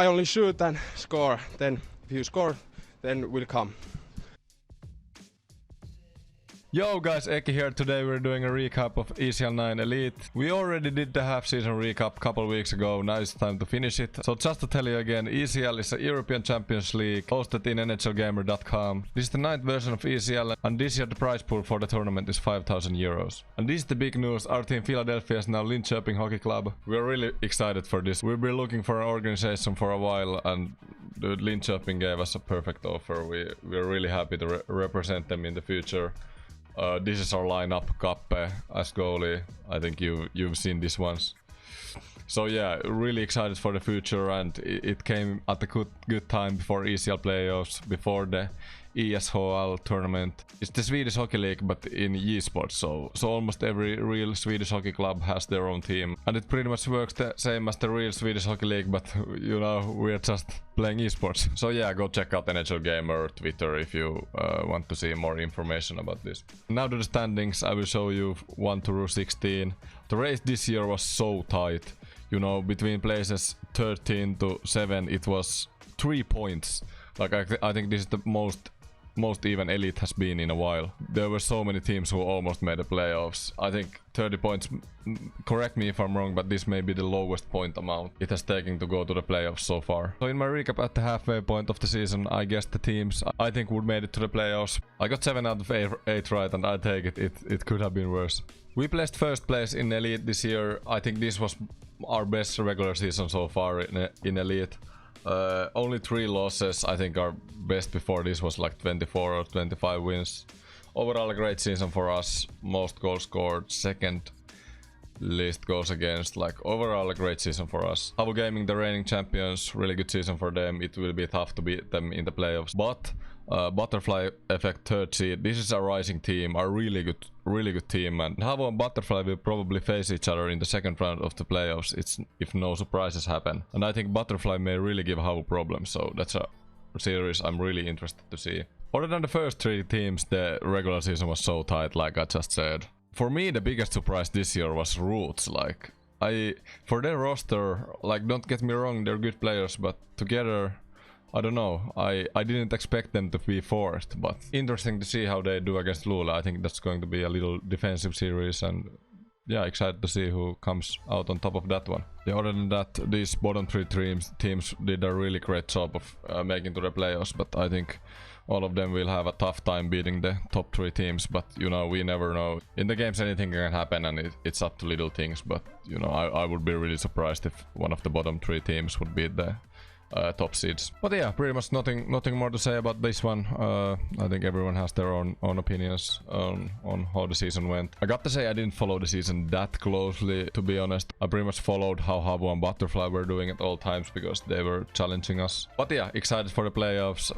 I only shoot and score. Then if you score, then will come. Yo guys, Eki here. Today we're doing a recap of ECL 9 Elite. We already did the half-season recap a couple weeks ago, now it's time to finish it. So just to tell you again, ECL is a European Champions League hosted in NHLgamer.com. This is the 9th version of ECL and this year the prize pool for the tournament is 5,000 euros. And this is the big news, our team Philadelphia is now Linköping Hockey Club. We're really excited for this. We've been looking for an organization for a while and the Linköping gave us a perfect offer. We're really happy to represent them in the future. This is our lineup, Kappe as goalie. I think you've seen this once. So yeah, really excited for the future, and it came at a good time before ECL playoffs, before the ESHL tournament. It's the Swedish Hockey League but in esports, so almost every real Swedish hockey club has their own team. And it pretty much works the same as the real Swedish Hockey League, but you know, we're just playing esports. So yeah, go check out NHL Gamer Twitter if you want to see more information about this. Now to the standings, I will show you 1 through 16. The race this year was so tight. You know, between places 13 to 7 it was 3 points. Like I think this is the most even Elite has been in a while. There were so many teams who almost made the playoffs. I think 30 points, correct me if I'm wrong, but this may be the lowest point amount it has taken to go to the playoffs so far. So in my recap at the halfway point of the season, I guess the teams I think would made it to the playoffs. I got 7 out of 8 right, and I take it. It could have been worse. We placed first place in Elite this year. I think this was our best regular season so far in Elite. Only 3 losses. I think our best before this was like 24 or 25 wins. Overall a great season for us. Most goals scored, second least goals against. Like overall a great season for us. Havu Gaming, the reigning champions, really good season for them. It will be tough to beat them in the playoffs, but Butterfly Effect 3rd seed. This is a rising team, a really good team, and Havu and Butterfly will probably face each other in the second round of the playoffs. If no surprises happen, and I think Butterfly may really give Havu problems. So that's a series I'm really interested to see. Other than the first 3 teams, the regular season was so tight, like I just said. For me, the biggest surprise this year was Roots. Like for their roster, like don't get me wrong, they're good players, but together, I don't know, I didn't expect them to be 4th, but interesting to see how they do against Lula. I think that's going to be a little defensive series, and yeah, excited to see who comes out on top of that one. Yeah, other than that, these bottom 3 teams did a really great job of making to the playoffs, but I think all of them will have a tough time beating the top 3 teams, but you know, we never know. In the games anything can happen, and it's up to little things, but you know, I would be really surprised if one of the bottom 3 teams would beat the top seeds. But yeah, pretty much nothing more to say about this one. I think everyone has their own opinions on how the season went. I got to say I didn't follow the season that closely, to be honest. I pretty much followed how Havu and Butterfly were doing at all times because they were challenging us. But yeah, excited for the playoffs,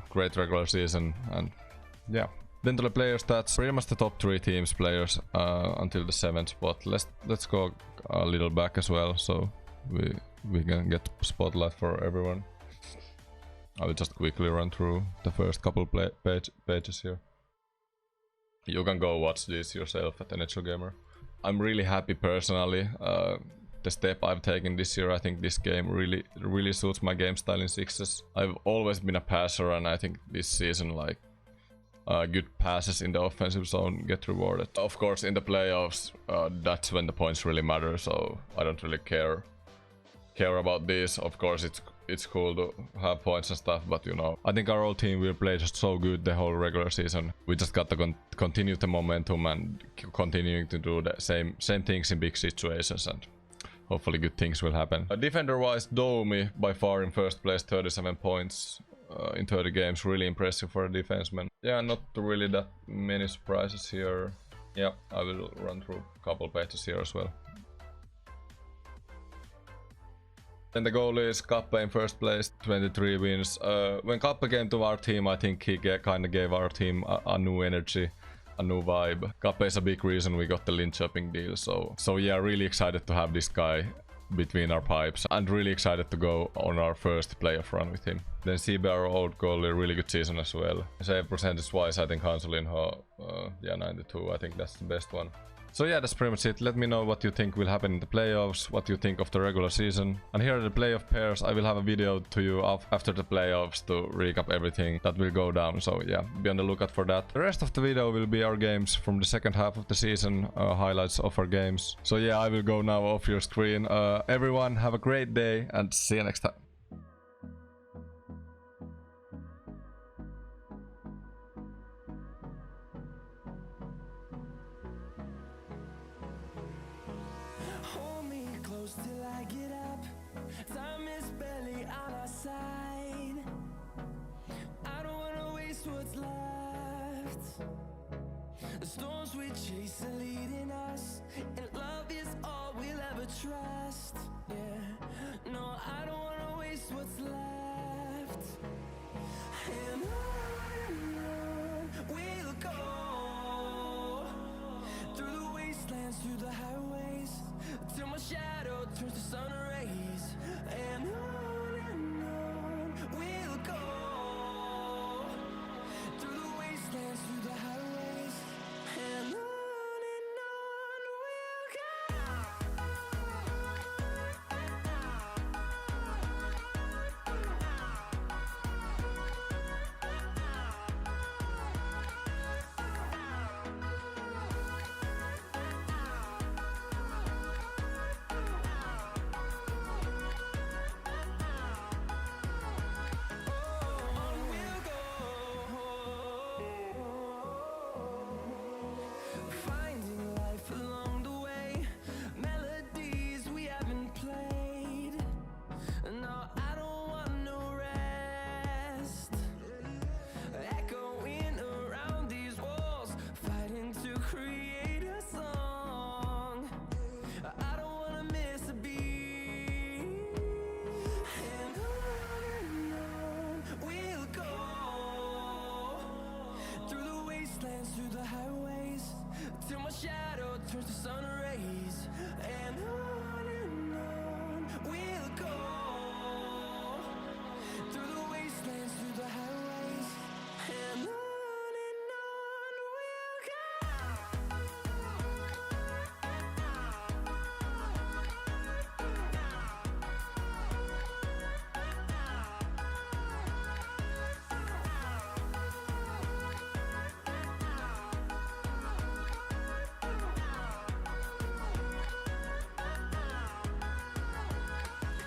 great regular season, and yeah. Then to the player stats, pretty much the top 3 teams players until the 7th spot. Let's go a little back as well, so we can get spotlight for everyone. I will just quickly run through the first couple pages here. You can go watch this yourself at NHL Gamer. I'm really happy personally. The step I've taken this year, I think this game really suits my game style in sixes. I've always been a passer, and I think this season, like, good passes in the offensive zone get rewarded. Of course, in the playoffs, that's when the points really matter, so I don't really care about this. Of course, it's cool to have points and stuff, but you know, I think our whole team will play just so good the whole regular season. We just got to continue the momentum and continuing to do the same things in big situations, and hopefully good things will happen. Defender wise, Domi by far in first place, 37 points in 30 games, really impressive for a defenseman. Yeah, not really that many surprises here. Yeah, I will run through a couple pages here as well. Then the goalie is Kappe in first place, 23 wins. When Kappe came to our team, I think he kind of gave our team a new energy, a new vibe. Kappe is a big reason we got the Linköping deal, so yeah, really excited to have this guy between our pipes, and really excited to go on our first playoff run with him. Then CB, our old goalie, really good season as well. Save percentage wise, I think Hansulinho, yeah, 92, I think that's the best one. So yeah, that's pretty much it. Let me know what you think will happen in the playoffs, what you think of the regular season. And here are the playoff pairs. I will have a video to you after the playoffs to recap everything that will go down. So yeah, be on the lookout for that. The rest of the video will be our games from the second half of the season, highlights of our games. So yeah, I will go now off your screen. Everyone, have a great day and see you next time. Till I get up, time is barely on our side. I don't wanna waste what's left. The storms we chase are leading us, and love is all we'll ever trust. Yeah, no, I don't wanna waste what's left. And on we'll go, through the wastelands, through the highways, till my shadow turns to sun rays. And on we'll go, through the wastelands, through the highways. And on we'll go. Finding life along the way, melodies we haven't played. No, I don't want no rest. Echoing around these walls, fighting to create a song. I don't wanna miss a beat. And on we'll go, through the wastelands, through the highways, till my shadow turns to sun rays. And on we'll go, through the wastelands, through the highways. And on we'll go.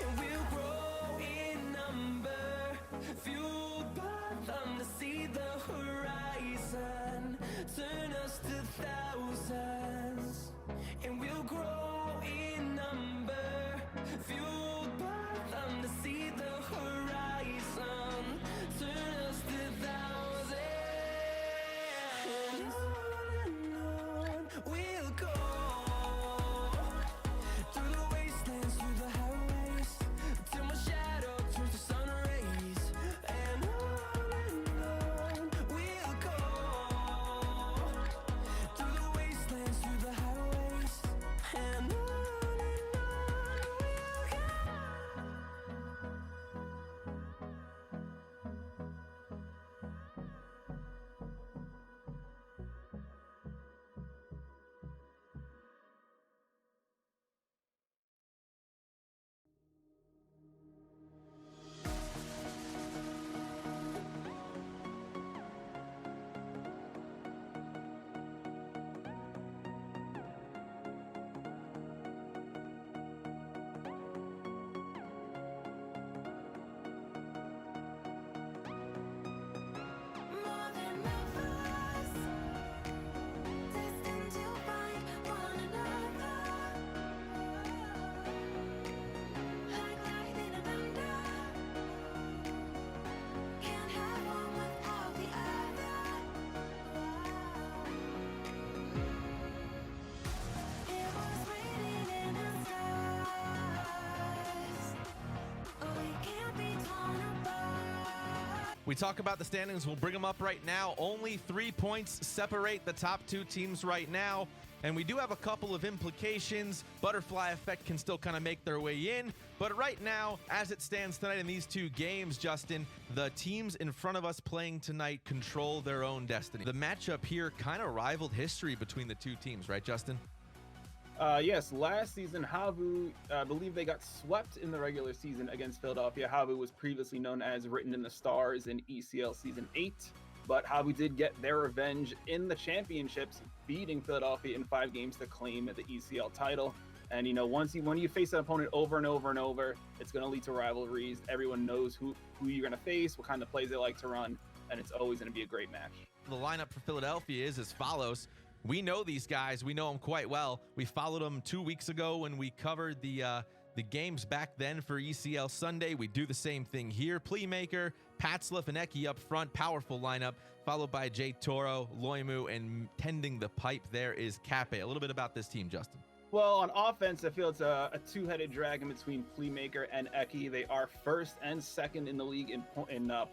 And we'll grow in number, fueled by them to see the horizon, turn us to thousands. And we'll grow in number, fueled by them to see the horizon, turn us to thousands. And on we'll go, through the wastelands, through the highways, till my shadow turns to sun rays. And on we'll go, through the wastelands, through the highways. And on we'll go. More than lovers, destined to find one another. Like lightning and thunder, can't have one without the other. It was raining in the skies, we can't be torn apart. We talk about the standings. We'll bring them up right now. Only 3 points separate the top two teams right now. And we do have a couple of implications. Butterfly effect can still kind of make their way in. But right now, as it stands tonight in these two games, Justin, the teams in front of us playing tonight control their own destiny. The matchup here kind of rivaled history between the two teams, right, Justin? Yes, last season, Havu, I believe they got swept in the regular season against Philadelphia. Havu was previously known as Written in the Stars in ECL Season 8. But Havu did get their revenge in the championships, beating Philadelphia in 5 games to claim the ECL title. And, you know, when you face an opponent over and over and over, it's going to lead to rivalries. Everyone knows who you're going to face, what kind of plays they like to run, and it's always going to be a great match. The lineup for Philadelphia is as follows. We know these guys. We know them quite well. We followed them 2 weeks ago when we covered the games back then for ECL Sunday. We do the same thing here. Playmaker, Patzliff, and Eki up front. Powerful lineup, followed by Jay Toro, Loimu, and tending the pipe there is Cape. A little bit about this team, Justin. Well, on offense, I feel it's a two-headed dragon between Playmaker and Eki. They are first and second in the league in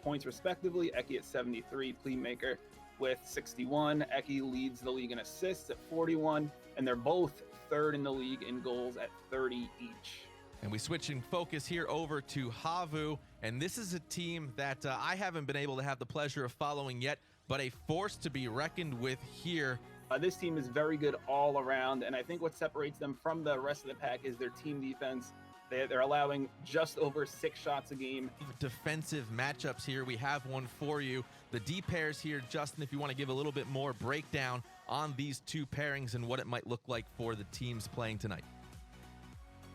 points respectively. Eki at 73, Playmaker with 61. Eki leads the league in assists at 41, and they're both third in the league in goals at 30 each. And we switch in focus here over to Havu, and this is a team that I haven't been able to have the pleasure of following yet, but a force to be reckoned with here. This team is very good all around, and I think what separates them from the rest of the pack is their team defense. They're allowing just over 6 shots a game. Defensive matchups here. We have one for you. The D pairs here, Justin, if you want to give a little bit more breakdown on these two pairings and what it might look like for the teams playing tonight.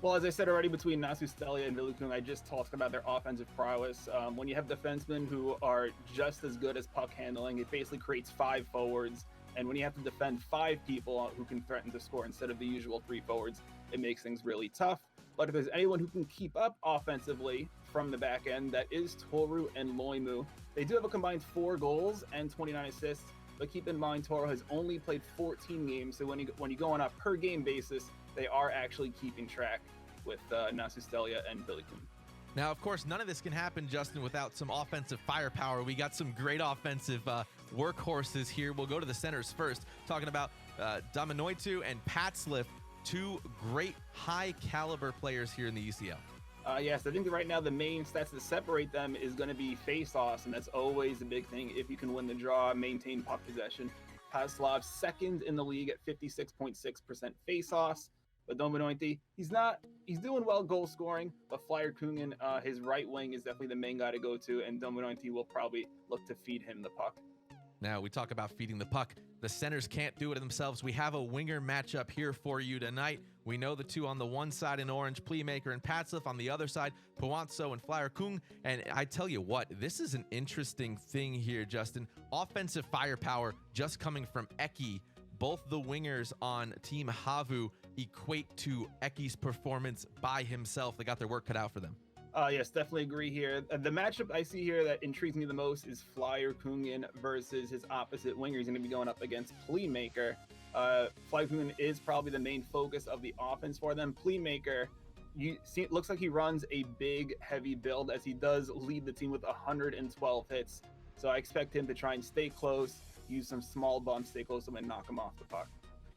Well, as I said already, between Nasu Stelia and Loooking, I just talked about their offensive prowess. When you have defensemen who are just as good as puck handling, it basically creates 5 forwards. And when you have to defend 5 people who can threaten to score instead of the usual 3 forwards, it makes things really tough. But if there's anyone who can keep up offensively from the back end, that is Toru and Loimu. They do have a combined 4 goals and 29 assists, but keep in mind Toru has only played 14 games, so when you go on a per game basis, they are actually keeping track with Nasu Stelia and Billy Kuhn. Now, of course, none of this can happen, Justin, without some offensive firepower. We got some great offensive workhorses here. We'll go to the centers first, talking about Dominoitu and Patzliff, 2 great high-caliber players here in the ECL. Yes, I think that right now the main stats that separate them is going to be face-offs, and that's always a big thing if you can win the draw, maintain puck possession. Patzlav second in the league at 56.6% face-offs. But Dominoitu, he's doing well goal scoring, but Flyer Kungen, his right wing is definitely the main guy to go to, and Dominoitu will probably look to feed him the puck. Now, we talk about feeding the puck. The centers can't do it themselves. We have a winger matchup here for you tonight. We know the 2 on the one side in orange, Playmaker and Patzliff. On the other side, Puanzo and Flyer Kung. And I tell you what, this is an interesting thing here, Justin. Offensive firepower just coming from Eki. Both the wingers on Team Havu equate to Eki's performance by himself. They got their work cut out for them. Yes, definitely agree here. The matchup I see here that intrigues me the most is Flyer Kungen versus his opposite winger. He's going to be going up against Playmaker. Flyer Kungen is probably the main focus of the offense for them. Playmaker, it looks like he runs a big, heavy build as he does lead the team with 112 hits. So I expect him to try and stay close, use some small bumps, stay close to him, and knock him off the puck.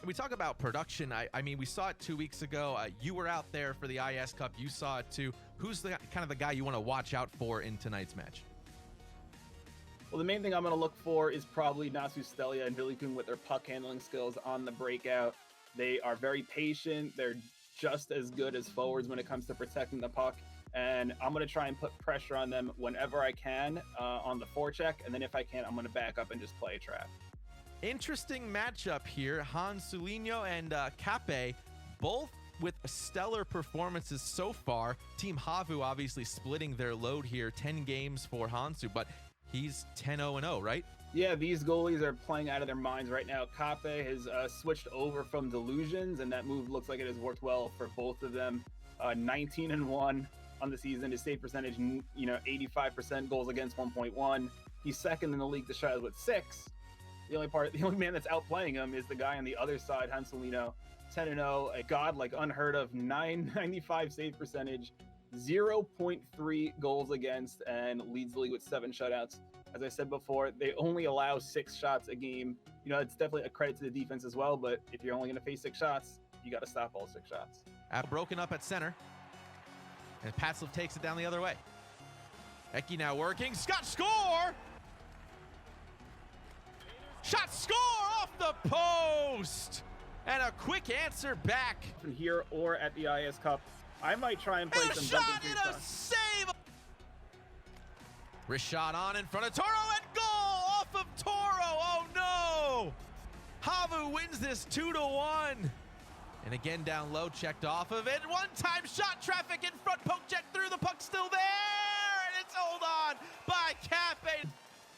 We talk about production. I mean, we saw it 2 weeks ago. You were out there for the IS Cup. You saw it too. Who's the kind of the guy you want to watch out for in tonight's match? Well, the main thing I'm going to look for is probably Nasu Stelia and Billy Kuhn with their puck handling skills on the breakout. They are very patient. They're just as good as forwards when it comes to protecting the puck. And I'm going to try and put pressure on them whenever I can on the forecheck. And then if I can, I'm going to back up and just play a trap. Interesting matchup here. Hansulino and Cape, both with stellar performances so far. Team Havu obviously splitting their load here. 10 games for Hansu, but he's 10-0-0, right? Yeah, these goalies are playing out of their minds right now. Cape has switched over from Delusions, and that move looks like it has worked well for both of them. 19-1 on the season. His save percentage, 85%, goals against 1.1. He's second in the league to shots with 6. The only man that's outplaying him is the guy on the other side, Hansulino, 10-0, a godlike, unheard of 995 save percentage. 0.3 goals against and leads the league with 7 shutouts. As I said before, they only allow 6 shots a game. You know, it's definitely a credit to the defense as well, but if you're only going to face 6 shots, you got to stop all 6 shots. Broken up at center. And Patzlev takes it down the other way. Eki now working. Scott score! Shot score off the post! And a quick answer back. From here or at the IS Cup, I might try and play And a some shot jumping and a save! Rashad on in front of Toro and goal off of Toro. Oh no! Havu wins this 2-1. And again down low, checked off of it. One-time shot, traffic in front, poke check through, the puck still there, and it's held on by Cafe.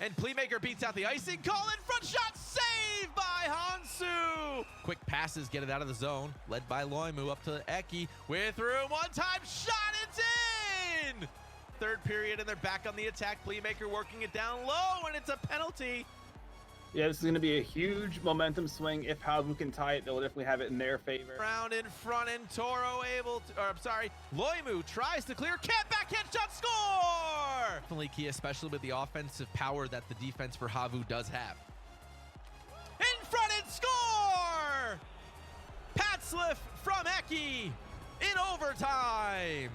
And Playmaker beats out the icing call, in front shot, saved by Hansu. Quick passes, get it out of the zone, led by Loimu up to Eki with room, one-time shot, it's in! Third period, and they're back on the attack. Playmaker working it down low, and it's a penalty. Yeah, this is going to be a huge momentum swing. If Havu can tie it, they'll definitely have it in their favor. Round in front, and Toro able to, or I'm sorry, Loimu tries to clear, can't backhand shot, score! Tilantekija, especially with the offensive power that the defense for Havu does have. In front and score! Patzlev from Eki in overtime.